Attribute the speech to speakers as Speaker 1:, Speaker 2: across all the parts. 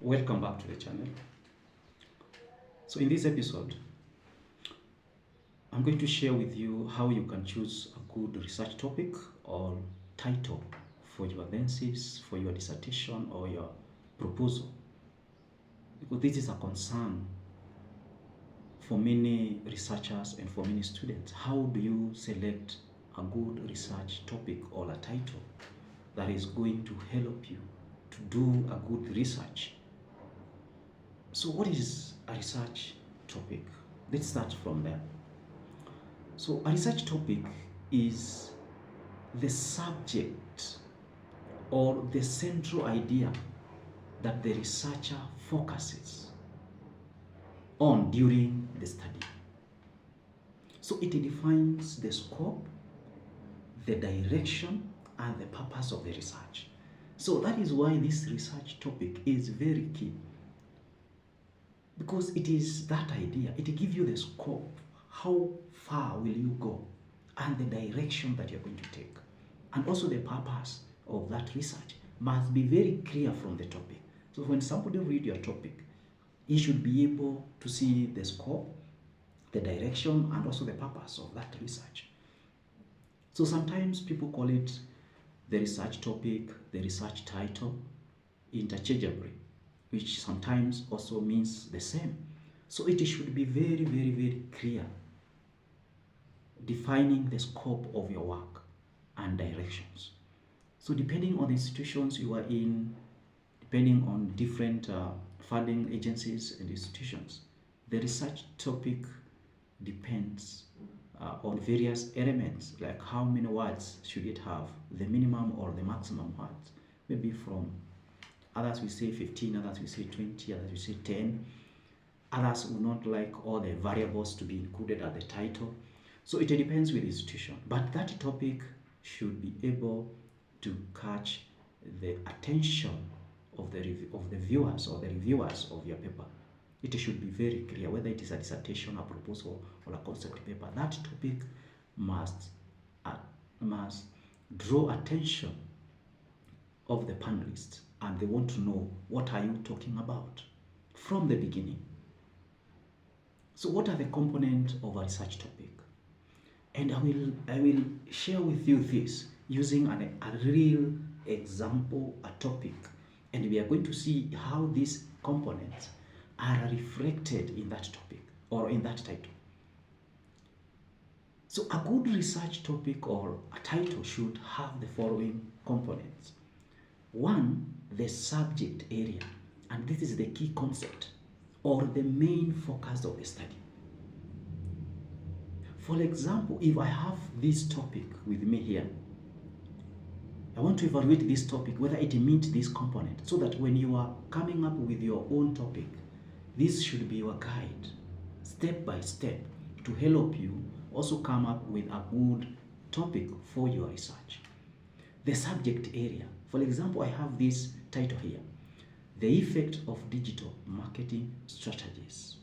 Speaker 1: Welcome back to the channel. So in this episode, I'm going to share with you how you can choose a good research topic or title for your thesis, for your dissertation or your proposal. Because this is a concern for many researchers and for many students. How do you select a good research topic or a title that is going to help you to do a good research? So what is a research topic? Let's start from there. So a research topic is the subject or the central idea that the researcher focuses on during the study. So it defines the scope, the direction, and the purpose of the research. So that is why this research topic is very key. Because it is that idea, it gives you the scope, how far will you go, and the direction that you're going to take. And also the purpose of that research must be very clear from the topic. So when somebody read your topic, he should be able to see the scope, the direction, and also the purpose of that research. So sometimes people call it the research topic, the research title, interchangeably, which sometimes also means the same. So it should be very, very, very clear, defining the scope of your work and directions. So depending on the institutions you are in, depending on different funding agencies and institutions, the research topic depends on various elements, like how many words should it have, the minimum or the maximum words, maybe from others will say 15, others will say 20, others will say 10. Others will not like all the variables to be included at the title. So it depends with the institution. But that topic should be able to catch the attention of the viewers or the reviewers of your paper. It should be very clear whether it is a dissertation, a proposal, or a concept paper. That topic must draw attention of the panelists, and they want to know, what are you talking about from the beginning? So what are the components of a research topic? And I will share with you this using a real example, a topic, and we are going to see how these components are reflected in that topic or in that title. So a good research topic or a title should have the following components. One, the subject area, and this is the key concept or the main focus of the study. For example, if I have this topic with me here, I want to evaluate this topic, whether it meets this component, so that when you are coming up with your own topic, this should be your guide, step by step, to help you also come up with a good topic for your research. The subject area. For example, I have this title here, The Effect of Digital Marketing Strategies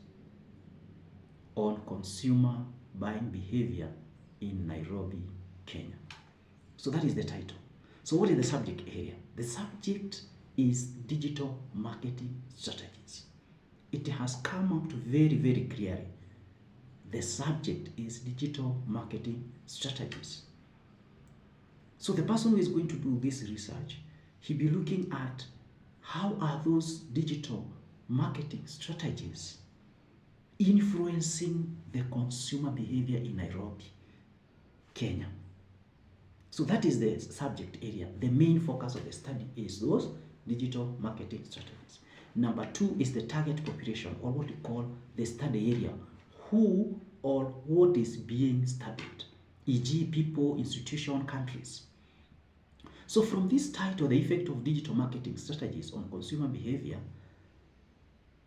Speaker 1: on Consumer Buying Behavior in Nairobi, Kenya. So that is the title. So what is the subject area? The subject is digital marketing strategies. It has come up to very, very clearly. The subject is digital marketing strategies. So the person who is going to do this research, he'll be looking at how are those digital marketing strategies influencing the consumer behavior in Nairobi, Kenya. So that is the subject area. The main focus of the study is those digital marketing strategies. Number two is the target population, or what we call the study area. Who or what is being studied, e.g. people, institution, countries. So from this title, The Effect of Digital Marketing Strategies on Consumer Behavior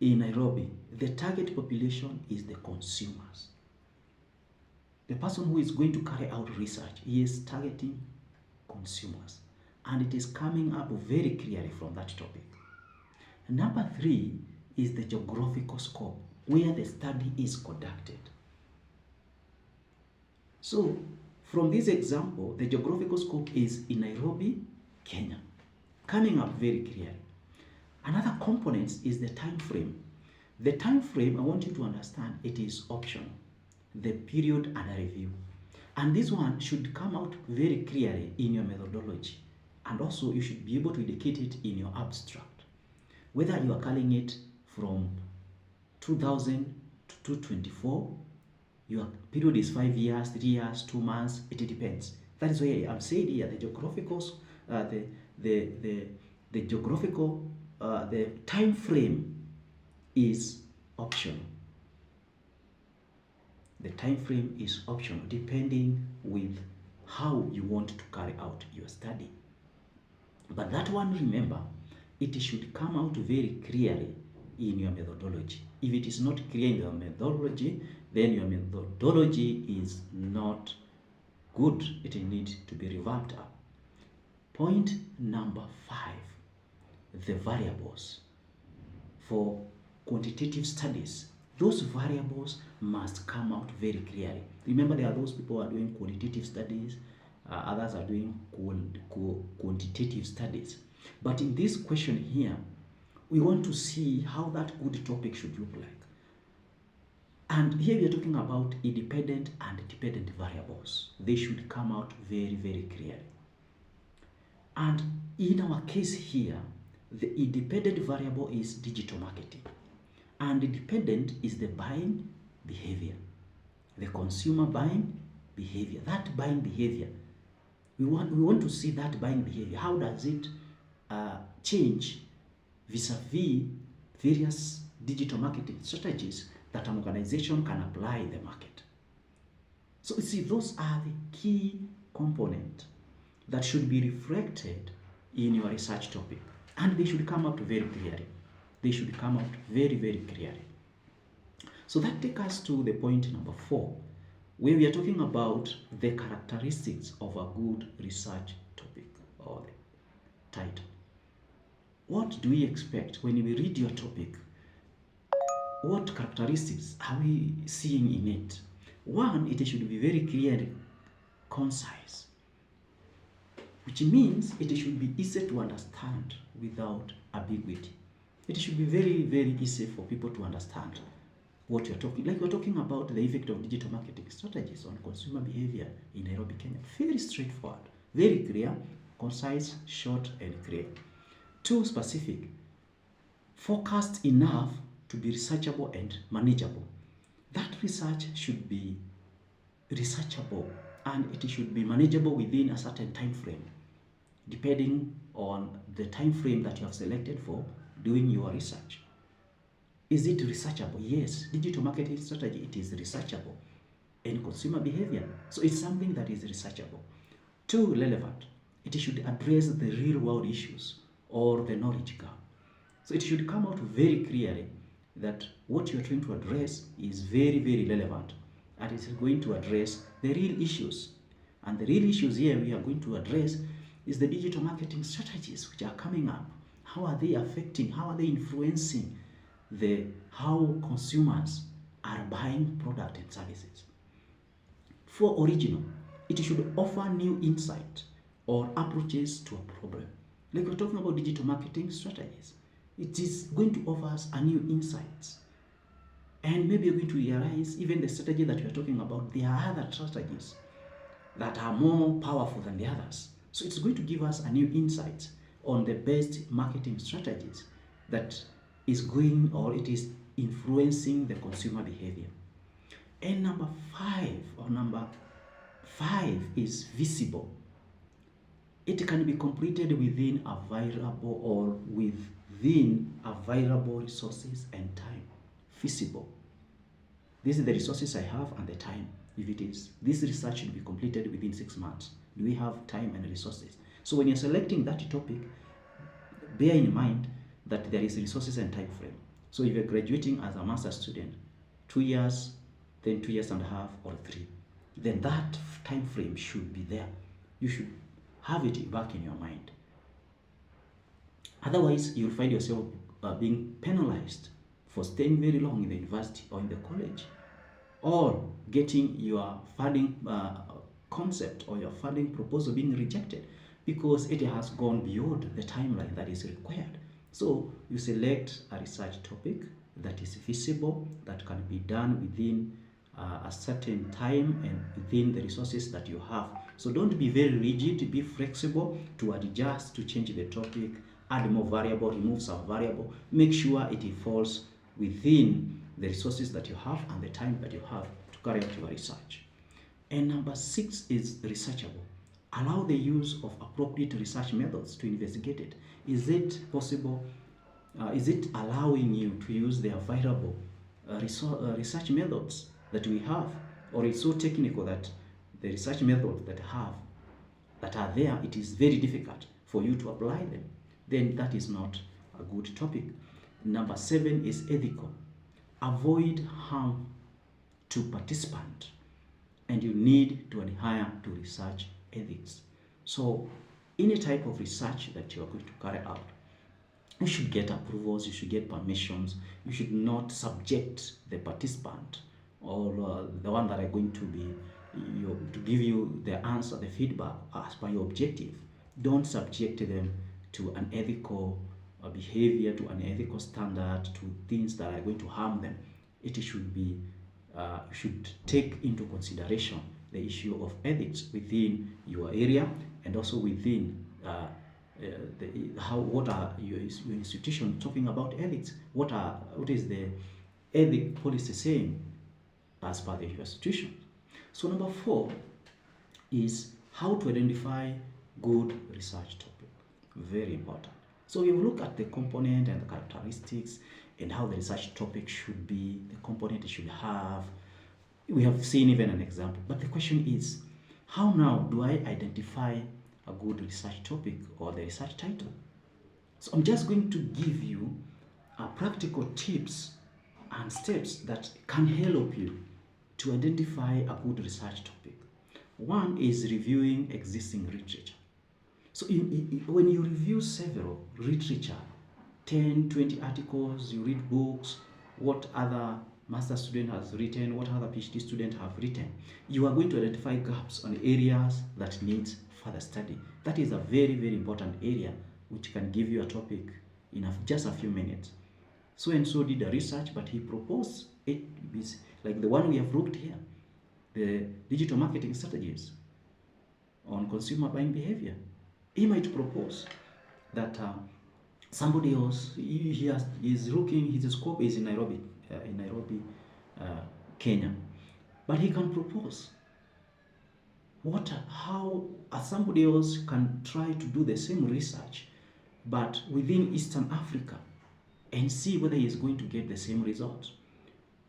Speaker 1: in Nairobi, the target population is the consumers. The person who is going to carry out research, he is targeting consumers. And it is coming up very clearly from that topic. And number three is the geographical scope, where the study is conducted. So from this example, the geographical scope is in Nairobi, Kenya, coming up very clearly. Another component is the time frame. The time frame, I want you to understand, it is optional. The period and review. And this one should come out very clearly in your methodology. And also you should be able to indicate it in your abstract. Whether you are calling it from 2000 to 2024, your period is 5 years, 3 years, 2 months, it depends. That is why I'm saying here the geographical, the geographical, the time frame is optional. The time frame is optional depending with how you want to carry out your study. But that one, remember, it should come out very clearly in your methodology. If it is not clear in your methodology, then your methodology is not good. It needs to be revamped up. Point number 5, the variables. For quantitative studies, those variables must come out very clearly. Remember, there are those people who are doing qualitative studies, others are doing quantitative studies. But in this question here, we want to see how that good topic should look like. And here we are talking about independent and dependent variables. They should come out very, very clearly. And in our case here, the independent variable is digital marketing. And the dependent is the buying behavior, the consumer buying behavior. That buying behavior, we want to see that buying behavior. How does it change vis-a-vis various digital marketing strategies that an organization can apply in the market? So you see, those are the key components that should be reflected in your research topic, and they should come out very clearly. They should come out very, very clearly. So that takes us to the point number 4, where we are talking about the characteristics of a good research topic or the title. What do we expect when we read your topic? What characteristics are we seeing in it? One, it should be very clear, concise, which means it should be easy to understand without ambiguity. It should be very, very easy for people to understand what you're talking. Like we're talking about the effect of digital marketing strategies on consumer behavior in Nairobi, Kenya. Very straightforward, very clear, concise, short, and clear. 2, specific, focused enough to be researchable and manageable. That research should be researchable and it should be manageable within a certain time frame, depending on the time frame that you have selected for doing your research. Is it researchable? Yes. Digital marketing strategy, it is researchable. And consumer behavior, so it's something that is researchable. 2, relevant. It should address the real world issues or the knowledge gap. So it should come out very clearly that what you're trying to address is very, very relevant and it is going to address the real issues. And the real issues here we are going to address is the digital marketing strategies which are coming up. How are they affecting, how are they influencing how consumers are buying products and services? 4, original. It should offer new insight or approaches to a problem. Like we're talking about digital marketing strategies. It is going to offer us a new insights. And maybe you're going to realize even the strategy that we're talking about, there are other strategies that are more powerful than the others. So it's going to give us a new insight on the best marketing strategies that is going or it is influencing the consumer behavior. And number 5 is visible. It can be completed within available or within available resources and time. Feasible. This is the resources I have and the time. If it is, this research should be completed within 6 months. Do we have time and resources? So when you're selecting that topic, bear in mind that there is resources and time frame. So if you're graduating as a master's student, 2 years, then 2 years and a half or 3, then that time frame should be there. You should have it back in your mind. Otherwise, you'll find yourself being penalized for staying very long in the university or in the college, or getting your funding concept or your funding proposal being rejected because it has gone beyond the timeline that is required. So you select a research topic that is feasible, that can be done within a certain time and within the resources that you have. So don't be very rigid, be flexible to adjust, to change the topic, add more variable, remove some variable. Make sure it falls within the resources that you have and the time that you have to carry out your research. And number 6 is researchable. Allow the use of appropriate research methods to investigate it. Is it possible? Is it allowing you to use the available research methods that we have? Or it's so technical that the research methods that are there, it is very difficult for you to apply them? Then that is not a good topic. Number 7 is ethical. Avoid harm to participant, and you need to adhere to research ethics. So any type of research that you are going to carry out, you should get approvals, you should get permissions, you should not subject the participant or the one that are going to be to give you the answer, the feedback as per your objective. Don't subject them to unethical behavior, to unethical standard, to things that are going to harm them. It should be, you should take into consideration the issue of ethics within your area and also within what are your institution talking about ethics? What is the ethic policy saying as per the institution? So number 4 is how to identify good research topic. Very important. So you look at the component and the characteristics and how the research topic should be, the component it should have. We have seen even an example, but the question is, how now do I identify a good research topic or the research title? So I'm just going to give you practical tips and steps that can help you to identify a good research topic. One is reviewing existing literature. So when you review several literature, 10, 20 articles, you read books, what other master student has written, what other PhD student have written, you are going to identify gaps on areas that need further study. That is a very, very important area which can give you a topic in just a few minutes. So and so did a research, but he proposed it, like the one we have looked here, the digital marketing strategies on consumer buying behavior. He might propose that somebody else, is looking, his scope is in Nairobi, Kenya, but he can propose how somebody else can try to do the same research, but within Eastern Africa, and see whether he is going to get the same results,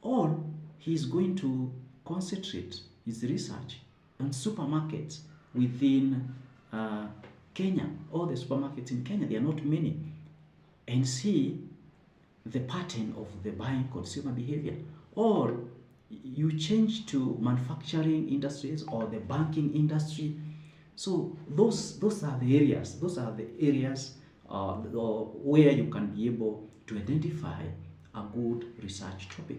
Speaker 1: or he is going to concentrate his research on supermarkets within Kenya. All the supermarkets in Kenya, there are not many, and see the pattern of the buying consumer behavior. Or you change to manufacturing industries or the banking industry. So those are the areas. Where you can be able to identify a good research topic.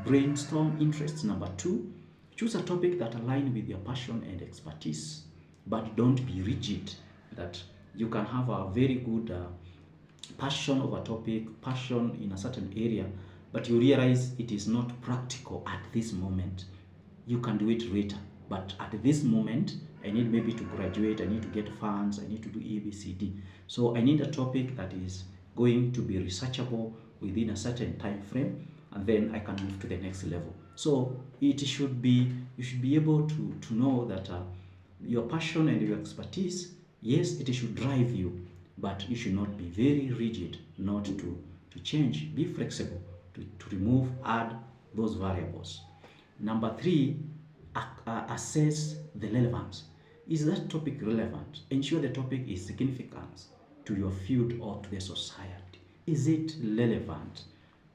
Speaker 1: Brainstorm interests. Number 2, choose a topic that aligns with your passion and expertise, but don't be rigid. That you can have a very good passion of a topic, passion in a certain area, but you realize it is not practical at this moment. You can do it later, but at this moment, I need maybe to graduate, I need to get funds, I need to do ABCD. So I need a topic that is going to be researchable within a certain time frame, and then I can move to the next level. So you should be able to know that your passion and your expertise, yes, it should drive you, but you should not be very rigid, not to change. Be flexible, to remove, add those variables. Number 3, assess the relevance. Is that topic relevant? Ensure the topic is significant to your field or to the society. Is it relevant?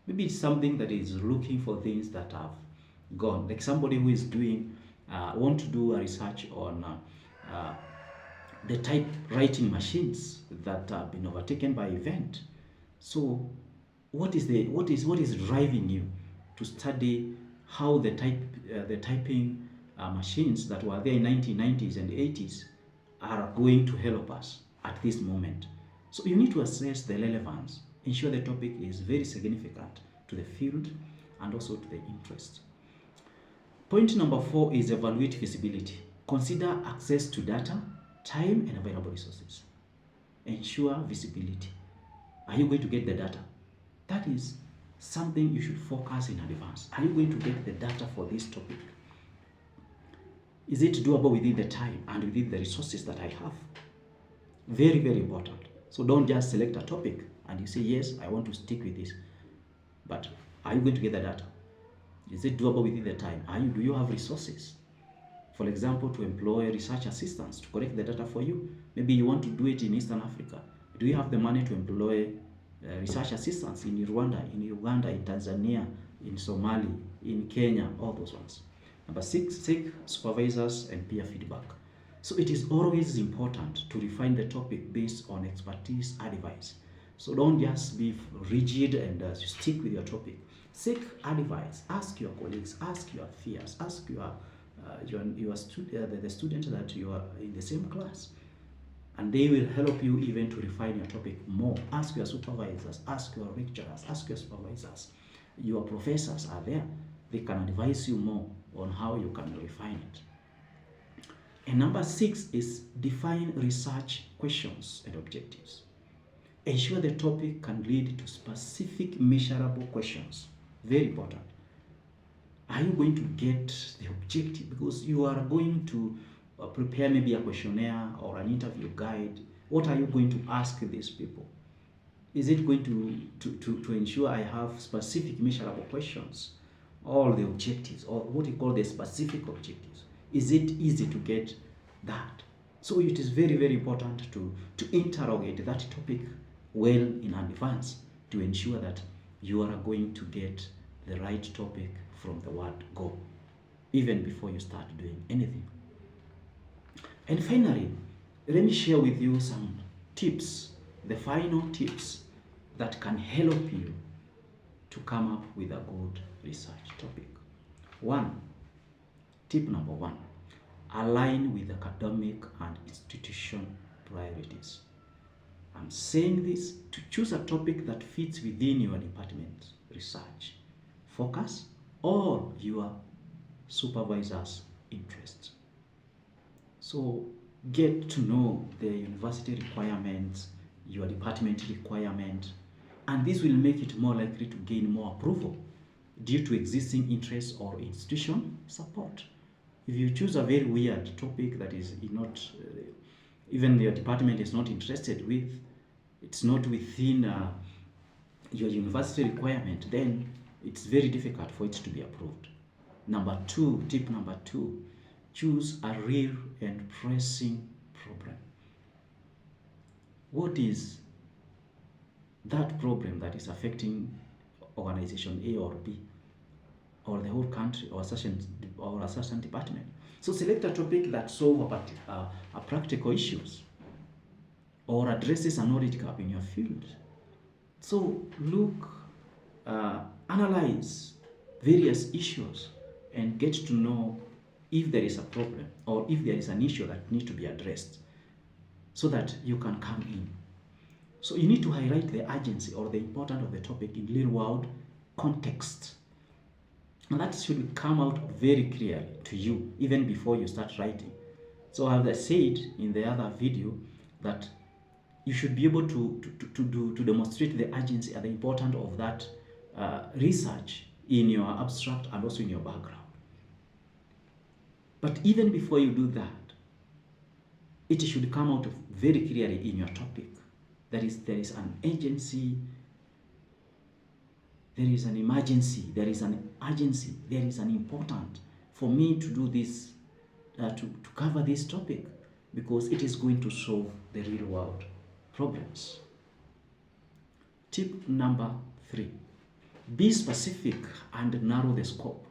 Speaker 1: Maybe it's something that is looking for things that have gone. Like somebody who is want to do a research on the typewriting machines that have been overtaken by event. So what is driving you to study how the typing machines that were there in 1990s and 80s are going to help us at this moment? So you need to assess the relevance, ensure the topic is very significant to the field and also to the interest. Point number 4 is evaluate feasibility. Consider access to data, time, and available resources. Ensure visibility. Are you going to get the data? That is something you should focus in advance. Are you going to get the data for this topic? Is it doable within the time and within the resources that I have? Very, very important. So don't just select a topic and you say, yes, I want to stick with this. But are you going to get the data? Is it doable within the time? Do you have resources? For example, to employ research assistants to collect the data for you. Maybe you want to do it in Eastern Africa. Do you have the money to employ research assistants in Rwanda, in Uganda, in Tanzania, in Somalia, in Kenya, all those ones? Number 6, seek supervisors and peer feedback. So it is always important to refine the topic based on expertise advice. So don't just be rigid and stick with your topic. Seek advice. Ask your colleagues, ask your peers, ask the student that you are in the same class. And they will help you even to refine your topic more. Ask your supervisors, ask your lecturers, ask your supervisors. Your professors are there. They can advise you more on how you can refine it. And number 6 is define research questions and objectives. Ensure the topic can lead to specific measurable questions. Very important. Are you going to get the objective? Because you are going to prepare maybe a questionnaire or an interview guide. What are you going to ask these people? Is it going to ensure I have specific measurable questions? All the objectives, or what you call the specific objectives. Is it easy to get that? So it is very, very important to interrogate that topic well in advance to ensure that you are going to get the right topic from the word go, even before you start doing anything. And finally, let me share with you some tips, the final tips that can help you to come up with a good research topic. Tip number 1, align with academic and institution priorities. I'm saying this to choose a topic that fits within your department's research focus or your supervisor's interests. So get to know the university requirements, your department requirement, and this will make it more likely to gain more approval due to existing interests or institution support. If you choose a very weird topic that is not, even your department is not interested with, it's not within your university requirement, then it's very difficult for it to be approved. Tip number 2, choose a real and pressing problem. What is that problem that is affecting organization A or B, or the whole country, or a certain department? So select a topic that solves a practical issues or addresses a knowledge gap in your field. So look, analyze various issues and get to know if there is a problem or if there is an issue that needs to be addressed so that you can come in. So you need to highlight the urgency or the importance of the topic in real world context. And that should come out very clearly to you even before you start writing. So as I said in the other video, that you should be able to demonstrate the urgency and the importance of that research in your abstract and also in your background. But even before you do that, it should come out very clearly in your topic. There is an agency, there is an emergency, there is an urgency, there is an important for me to do this, to cover this topic, because it is going to solve the real world problems. Tip number 3, be specific and narrow the scope.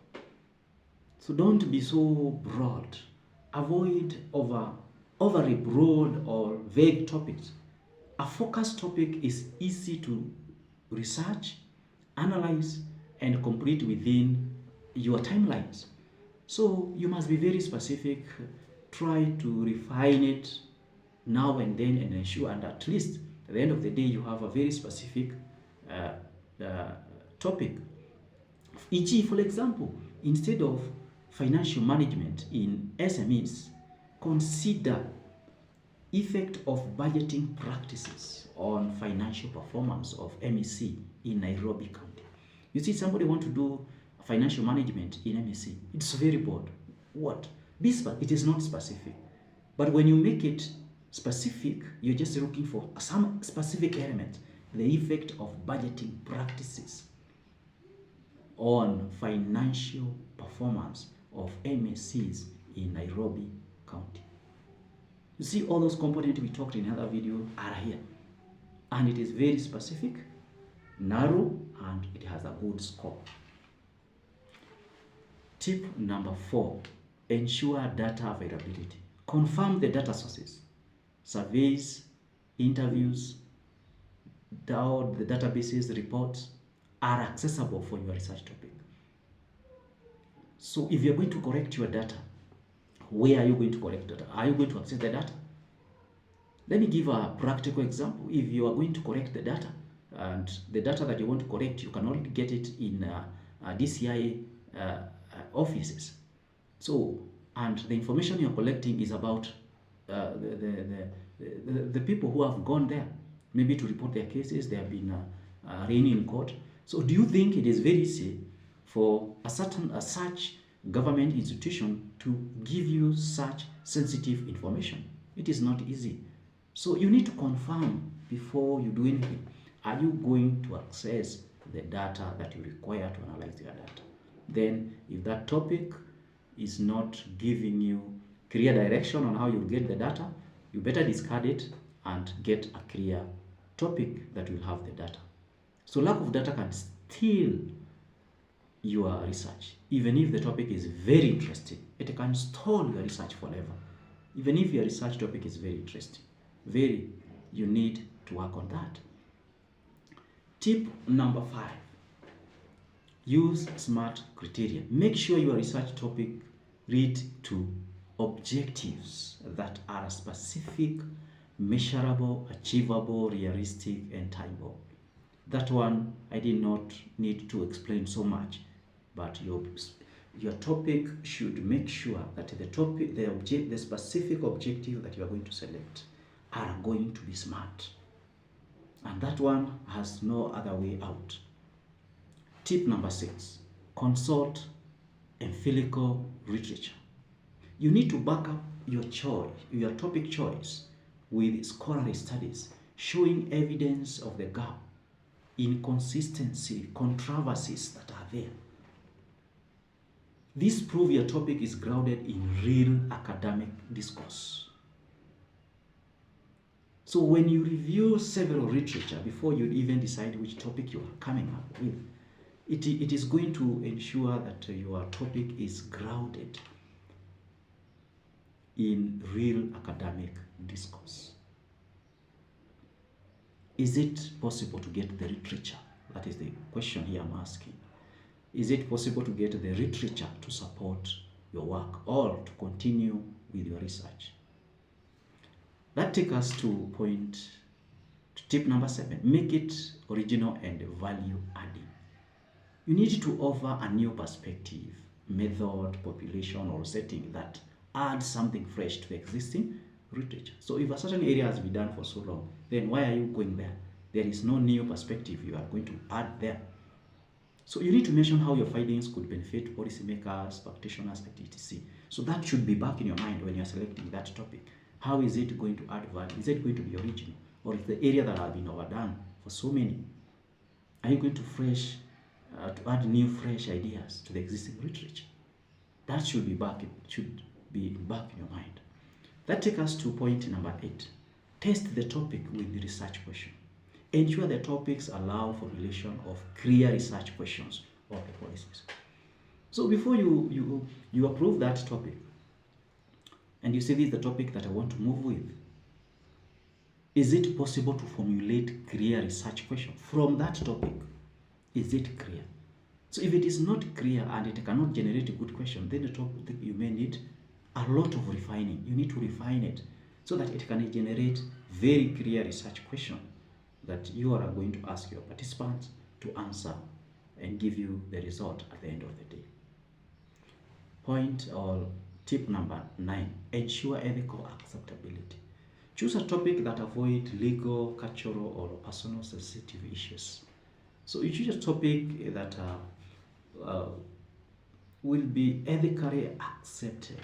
Speaker 1: So don't be so broad. Avoid overly broad or vague topics. A focused topic is easy to research, analyze, and complete within your timelines. So you must be very specific. Try to refine it now and then and ensure, and at least At the end of the day, you have a very specific topic. E.g., for example, instead of financial management in SMEs, consider effect of budgeting practices on financial performance of MEC in Nairobi County. You see, somebody want to do financial management in MEC. It's very broad. What? It is not specific. But when you make it specific, you're just looking for some specific element, the effect of budgeting practices on financial performance of MSCs in Nairobi County. You see, all those components we talked in another video are here. And it is very specific, narrow, and it has a good scope. Tip number 4, ensure data availability. Confirm the data sources. Surveys, interviews, the databases, reports are accessible for your research topic. So if you're going to correct your data, where are you going to correct data? Are you going to access the data? Let me give a practical example. If you are going to correct the data, and the data that you want to correct, you can only get it in DCI offices. So, and the information you're collecting is about the people who have gone there, maybe to report their cases. They have been arraigned in court. So do you think it is very easy for such government institution to give you such sensitive information? It is not easy. So you need to confirm before you do anything. Are you going to access the data that you require to analyze your data? Then if that topic is not giving you clear direction on how you get the data, you better discard it and get a clear topic that will have the data. So lack of data can steal your research. Even if the topic is very interesting, it can stall your research forever. Even if your research topic is very interesting, you need to work on that. Tip number 5, use SMART criteria. Make sure your research topic lead to objectives that are specific, measurable, achievable, realistic, and timeable. That one I did not need to explain so much, but your topic should make sure that the specific objective that you are going to select are going to be SMART. And that one has no other way out. Tip number 6, consult empirical literature. You need to back up your topic choice with scholarly studies showing evidence of the gap, inconsistency, controversies that are there. This proves your topic is grounded in real academic discourse. So when you review several literature before you even decide which topic you are coming up with, it is going to ensure that your topic is grounded in real academic discourse. Is it possible to get the literature? That is the question here I'm asking. Is it possible to get the literature to support your work or to continue with your research? That takes us to tip number 7. Make it original and value adding. You need to offer a new perspective, method, population, or setting that adds something fresh to the existing literature. So if a certain area has been done for so long, then why are you going there? There is no new perspective you are going to add there. So you need to mention how your findings could benefit policymakers, practitioners, etc. So that should be back in your mind when you are selecting that topic. How is it going to add value? Is it going to be original? Or is the area that has been overdone for so many? Are you going to add new, fresh ideas to the existing literature? That should be back in your mind. That takes us to point number 8. Test the topic with the research question. Ensure the topics allow formulation of clear research questions or hypotheses. So before you approve that topic, and you say this is the topic that I want to move with, is it possible to formulate clear research question from that topic? Is it clear? So if it is not clear and it cannot generate a good question, then the topic you may need a lot of refining. You need to refine it so that it can generate very clear research question that you are going to ask your participants to answer and give you the result at the end of the day. Point or tip number 9, ensure ethical acceptability. Choose a topic that avoids legal, cultural, or personal sensitive issues. So you choose a topic that will be ethically accepted,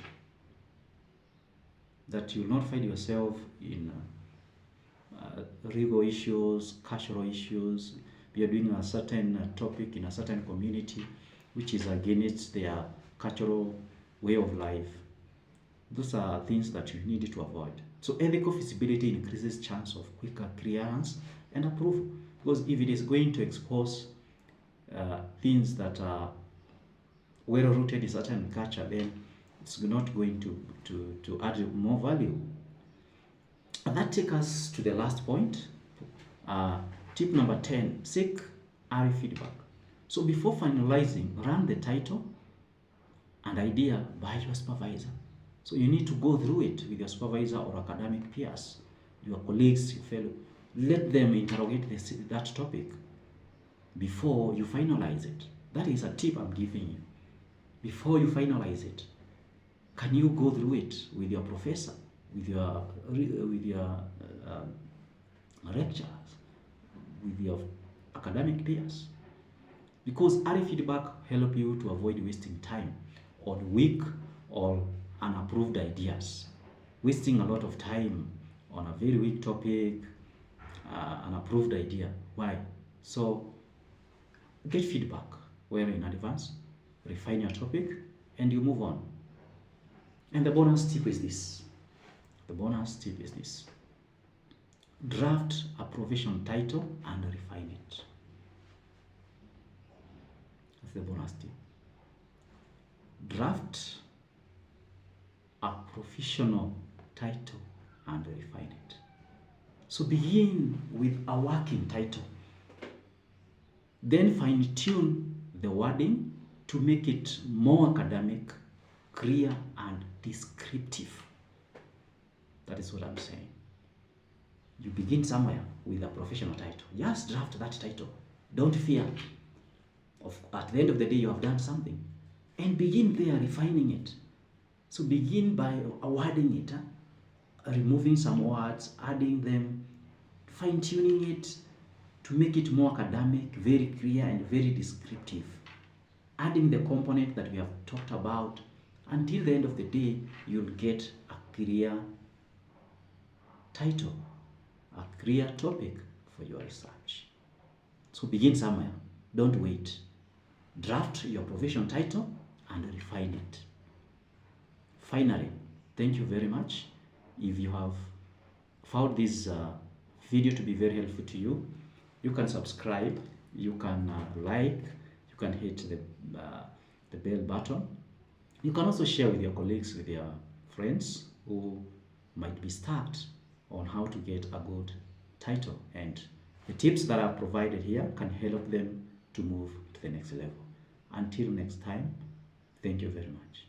Speaker 1: that you will not find yourself in legal issues, cultural issues. We are doing a certain topic in a certain community which is against their cultural way of life. Those are things that you need to avoid. So ethical feasibility increases chance of quicker clearance and approval, because if it is going to expose things that are well rooted in certain culture, then it's not going to add more value. And that takes us to the last point. Tip number 10, seek early feedback. So before finalizing, run the title and idea by your supervisor. So you need to go through it with your supervisor or academic peers, your colleagues, your fellow. Let them interrogate that topic before you finalize it. That is a tip I'm giving you. Before you finalize it, can you go through it with your professor, with your lecturers, with your academic peers? Because early feedback help you to avoid wasting time on weak or unapproved ideas. Wasting a lot of time on a very weak topic, unapproved idea. Why? So get feedback well in advance, refine your topic, and you move on. And the bonus tip is this. The bonus tip is this. Draft a professional title and refine it. That's the bonus tip. Draft a professional title and refine it. So begin with a working title. Then fine-tune the wording to make it more academic, clear, and descriptive. That is what I'm saying. You begin somewhere with a professional title. Just draft that title. Don't fear. At the end of the day, you have done something. And begin there refining it. So begin by wording it, removing some words, adding them, fine-tuning it to make it more academic, very clear, and very descriptive. Adding the component that we have talked about. Until the end of the day, you'll get a clear title, a clear topic for your research. So begin somewhere. Don't wait. Draft your professional title and refine it. Finally, thank you very much. If you have found this video to be very helpful to you, you can subscribe, you can like, you can hit the bell button. You can also share with your colleagues, with your friends who might be stuck on how to get a good title. And the tips that I've provided here can help them to move to the next level. Until next time, thank you very much.